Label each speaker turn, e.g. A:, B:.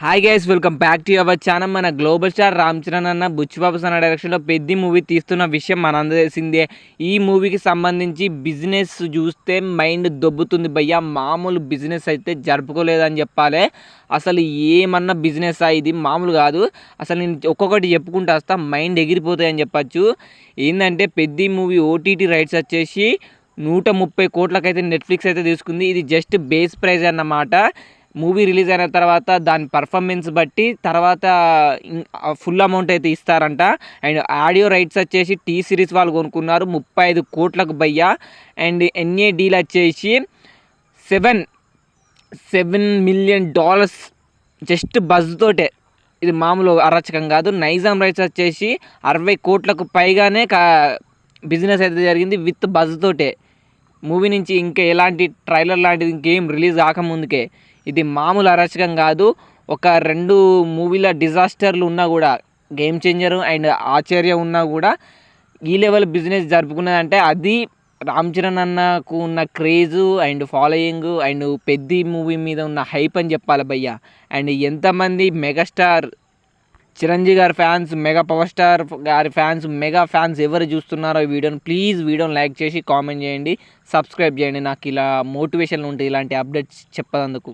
A: Hi guys, welcome back to our channel. మన global star Ram Charan అన్న బుచ్చిబాబు అన్న డైరెక్షన్లో పెద్ద మూవీ తీస్తున్న విషయం మనందరికీ తెలిసిందే. ఈ మూవీకి సంబంధించి బిజినెస్ చూస్తే మైండ్ దొబ్బుతుంది భయ్యా. మామూలు బిజినెస్ అయితే జరుపుకోలేదని చెప్పాలి. అసలు ఏమన్నా బిజినెస్ ఇది మామూలు కాదు. అసలు నేను ఒక్కొక్కటి చెప్పుకుంటూ వస్తా, మైండ్ ఎగిరిపోతాయని చెప్పచ్చు. ఏంటంటే పెద్ద మూవీ ఓటీటీ రైట్స్ వచ్చేసి 130 కోట్లకైతే నెట్ఫ్లిక్స్ అయితే తీసుకుంది. ఇది జస్ట్ బేస్ ప్రైజ్ అన్నమాట. మూవీ రిలీజ్ అయిన తర్వాత దాని పర్ఫార్మెన్స్ బట్టి తర్వాత ఫుల్ అమౌంట్ అయితే ఇస్తారంట. అండ్ ఆడియో రైట్స్ వచ్చేసి టీ సిరీస్ వాళ్ళు కొనుక్కున్నారు 35 కోట్లకు భయ్యా. అండ్ ఎన్ఏ డీల్ వచ్చేసి $7 మిలియన్ జస్ట్ బజ్ తోటే. ఇది మామూలు అరాచకం కాదు. నైజాం రైట్స్ వచ్చేసి 60 కోట్లకు పైగానే బిజినెస్ అయితే జరిగింది విత్ బజ్ తోటే. మూవీ నుంచి ఇంకా ఎలాంటి ట్రైలర్ లాంటిది ఇంకేం రిలీజ్ కాకముందుకే. ఇది మామూలు అరాచకం కాదు. ఒక 2 మూవీల డిజాస్టర్లు ఉన్నా కూడా, గేమ్ చేంజర్ అండ్ ఆచార్య ఉన్నా కూడా ఈ లెవెల్ బిజినెస్ జరుపుకున్నదంటే అది రామ్ చరణ్ అన్నకు ఉన్న క్రేజు అండ్ ఫాలోయింగ్ అండ్ పెద్ద మూవీ మీద ఉన్న హైప్ అని చెప్పాలి భయ్య. అండ్ ఎంతమంది మెగాస్టార్ చిరంజీవి గారి ఫ్యాన్స్, మెగా పవర్ స్టార్ గారి ఫ్యాన్స్, మెగా ఫ్యాన్స్ ఎవరు చూస్తున్నారో ఈ వీడియోని ప్లీజ్ వీడియోని లైక్ చేసి కామెంట్ చేయండి, సబ్స్క్రైబ్ చేయండి. నాకు ఇలా మోటివేషన్ ఉంటుంది ఇలాంటి అప్డేట్స్ చెప్పదందుకు.